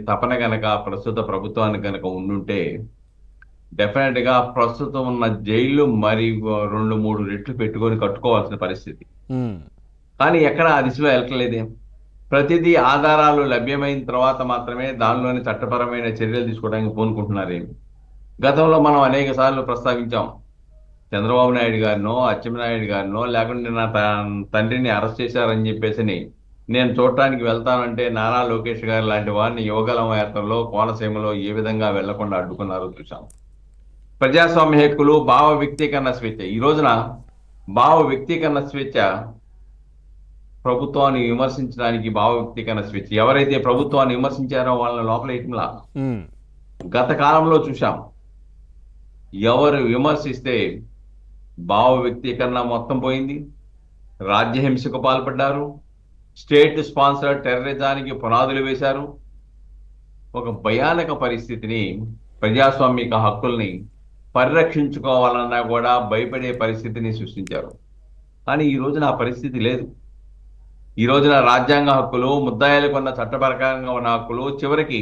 తపన గనక ప్రస్తుత ప్రభుత్వానికి గనక ఉండుంటే డెఫినెట్ గా ప్రస్తుతం ఉన్న జైలు మరి 2-3 రెట్లు పెట్టుకొని కట్టుకోవాల్సిన పరిస్థితి. ఉమ్, కానీ ఎక్కడ ఆ దిశలో వెళ్ళట్లేదే. ప్రతిదీ ఆధారాలు లభ్యమైన తర్వాత మాత్రమే దానిలోని చట్టపరమైన చర్యలు తీసుకోవడానికి పూనుకుంటున్నారేమి. గతంలో మనం అనేక సార్లు ప్రస్తావించాం. చంద్రబాబు నాయుడు గారినో అచ్చెన్నాయుడు గారినో లేకుంటే నా తండ్రిని అరెస్ట్ చేశారని చెప్పేసి నేను చూడటానికి వెళ్తానంటే నారా లోకేష్ గారు లాంటి వారిని యువగలం యాత్రలో కోనసీమలో ఏ విధంగా వెళ్లకుండా అడ్డుకున్నారో చూసాం. ప్రజాస్వామ్య హక్కులు, భావ వ్యక్తీకరణ స్వేచ్ఛ, ఈ రోజున భావ వ్యక్తీకరణ స్వేచ్ఛ, ప్రభుత్వాన్ని విమర్శించడానికి భావ వ్యక్తీకరణ స్వేచ్ఛ, ఎవరైతే ప్రభుత్వాన్ని విమర్శించారో వాళ్ళని లోపలేయటంలా ఉమ్, గత కాలంలో చూశాం. ఎవరు విమర్శిస్తే భావ వ్యక్తీకరణ మొత్తం పోయింది, రాజ్యహింసకు పాల్పడ్డారు, స్టేట్ స్పాన్సర్డ్ టెర్రరిజానికి పునాదులు వేశారు. ఒక భయానక పరిస్థితిని, ప్రజాస్వామిక హక్కుల్ని పరిరక్షించుకోవాలన్నా కూడా భయపడే పరిస్థితిని సృష్టించారు. కానీ ఈ రోజున ఆ పరిస్థితి లేదు. ఈ రోజున రాజ్యాంగ హక్కులు, ముద్దాయిలకు ఉన్న చట్టపరకంగా ఉన్న హక్కులు, చివరికి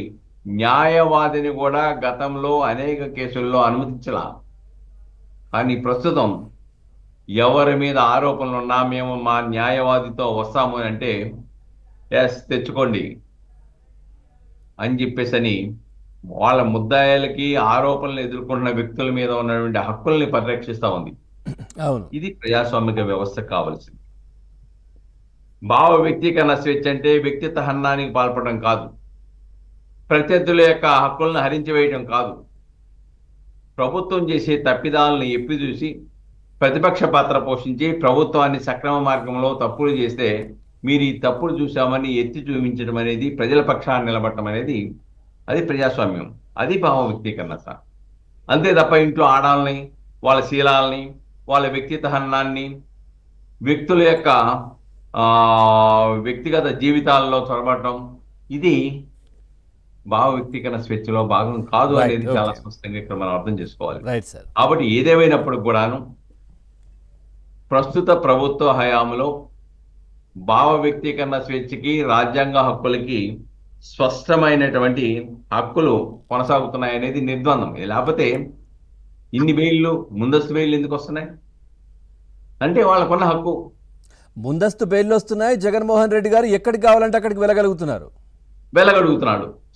న్యాయవాదిని కూడా గతంలో అనేక కేసుల్లో అనుమతించలా. కానీ ప్రస్తుతం ఎవరి మీద ఆరోపణలు ఉన్నా మేము మా న్యాయవాదితో వస్తాము అని అంటే ఎస్ తెచ్చుకోండి అని చెప్పేసని వాళ్ళ ముద్దాయిలకి, ఆరోపణలు ఎదుర్కొంటున్న వ్యక్తుల మీద ఉన్నటువంటి హక్కుల్ని పరిరక్షిస్తా ఉంది. అవును. ఇది ప్రజాస్వామిక వ్యవస్థ కావాల్సింది. భావ వ్యక్తీకరణ స్వేచ్ఛ అంటే వ్యక్తిత్వ హననానికి పాల్పడడం కాదు, ప్రత్యర్థుల యొక్క హక్కులను హరించి వేయడం కాదు, ప్రభుత్వం చేసే తప్పిదాలను ఎప్పిచూసి ప్రతిపక్ష పాత్ర పోషించి ప్రభుత్వాన్ని సక్రమ మార్గంలో తప్పులు చేస్తే మీరు ఈ తప్పులు చూసామని ఎత్తి చూపించడం అనేది, ప్రజల పక్షాన్ని నిలబడటం అనేది, అది ప్రజాస్వామ్యం, అది భావ వ్యక్తీకరణ సార్. అంతే తప్ప ఇంట్లో ఆడాలని, వాళ్ళ శీలాలని, వాళ్ళ వ్యక్తిత్వ హననాన్ని, వ్యక్తుల యొక్క వ్యక్తిగత జీవితాల్లో చొరబడటం, ఇది భావ వ్యక్తీకరణ స్వేచ్ఛలో భాగం కాదు అనేది చాలా స్పష్టంగా ఇక్కడ మనం అర్థం చేసుకోవాలి. కాబట్టి ఏదేమైనప్పుడు కూడాను ప్రస్తుత ప్రభుత్వ హయాంలో భావ వ్యక్తీకరణ స్వేచ్ఛకి, రాజ్యాంగ హక్కులకి స్పష్టమైనటువంటి హక్కులు కొనసాగుతున్నాయనేది నిర్ద్వందం. లేకపోతే ఇన్ని బెయిల్లు, ముందస్తు బెయిల్లు ఎందుకు వస్తున్నాయి అంటే వాళ్ళకున్న హక్కు. ముందస్తు బెయిల్లు వస్తున్నాయి, జగన్మోహన్ రెడ్డి గారు ఎక్కడికి కావాలంటే అక్కడికి వెళ్ళగలుగుతున్నాడు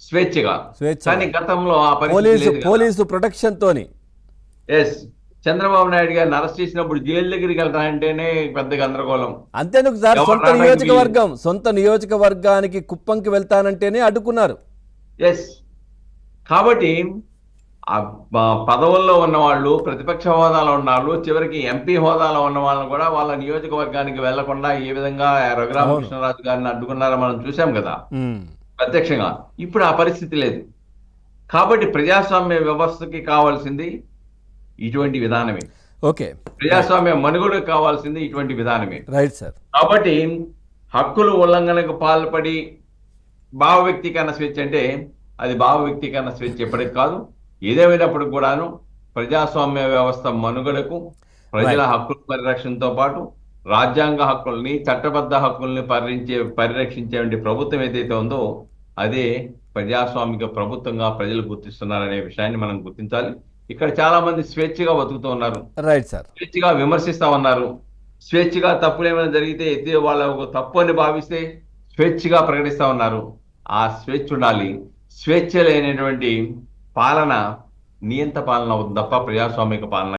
స్వేచ్ఛగా. కానీ గతంలో ఆ పోలీసు ప్రొటెక్షన్ తోని ఎస్ చంద్రబాబు నాయుడు గారిని అరెస్ట్ చేసినప్పుడు జైలు దగ్గరికి వెళ్తానంటేనే పెద్ద గందరగోళం. అంతేందుకు సార్, సొంత నియోజకవర్గానికి కుప్పంకి వెళ్తానంటేనే అడ్డుకున్నారు. ఎస్ కాబట్టి పదవుల్లో ఉన్న వాళ్ళు, ప్రతిపక్ష హోదాలో ఉన్న వాళ్ళు, చివరికి ఎంపీ హోదాలో ఉన్న వాళ్ళని కూడా వాళ్ళ నియోజకవర్గానికి వెళ్లకుండా ఏ విధంగా రఘురామకృష్ణరాజు గారిని అడ్డుకున్నారో మనం చూసాం కదా ప్రత్యక్షంగా. ఇప్పుడు ఆ పరిస్థితి లేదు. కాబట్టి ప్రజాస్వామ్య వ్యవస్థకి కావాల్సింది ఇటువంటి విధానమే. ఓకే, ప్రజాస్వామ్య మనుగడకు కావాల్సింది ఇటువంటి విధానమే. Right sir. కాబట్టి హక్కులు ఉల్లంఘనకు పాల్పడి భావ వ్యక్తీకరణ స్వేచ్ఛ అంటే అది భావ వ్యక్తీకరణ స్వేచ్ఛ ఎప్పటికి కాదు. ఏదేమైనప్పుడు కూడాను ప్రజాస్వామ్య వ్యవస్థ మనుగడకు, ప్రజల హక్కుల పరిరక్షణతో పాటు రాజ్యాంగ హక్కుల్ని, చట్టబద్ధ హక్కుల్ని పరిరక్షించే ప్రభుత్వం ఏదైతే ఉందో అదే ప్రజాస్వామిక ప్రభుత్వంగా ప్రజలు గుర్తిస్తున్నారనే విషయాన్ని మనం గుర్తించాలి. ఇక్కడ చాలా మంది స్వేచ్ఛగా బతుకుతూ ఉన్నారు, రైట్ సార్, స్వేచ్ఛగా విమర్శిస్తా ఉన్నారు, స్వేచ్ఛగా తప్పులు ఏమైనా జరిగితే ఎత్తి వాళ్ళ తప్పు అని భావిస్తే స్వేచ్ఛగా ప్రకటిస్తా ఉన్నారు. ఆ స్వేచ్ఛ ఉండాలి. స్వేచ్ఛ లేనటువంటి పాలన నియంత పాలన అవుతుంది తప్ప ప్రజాస్వామిక పాలన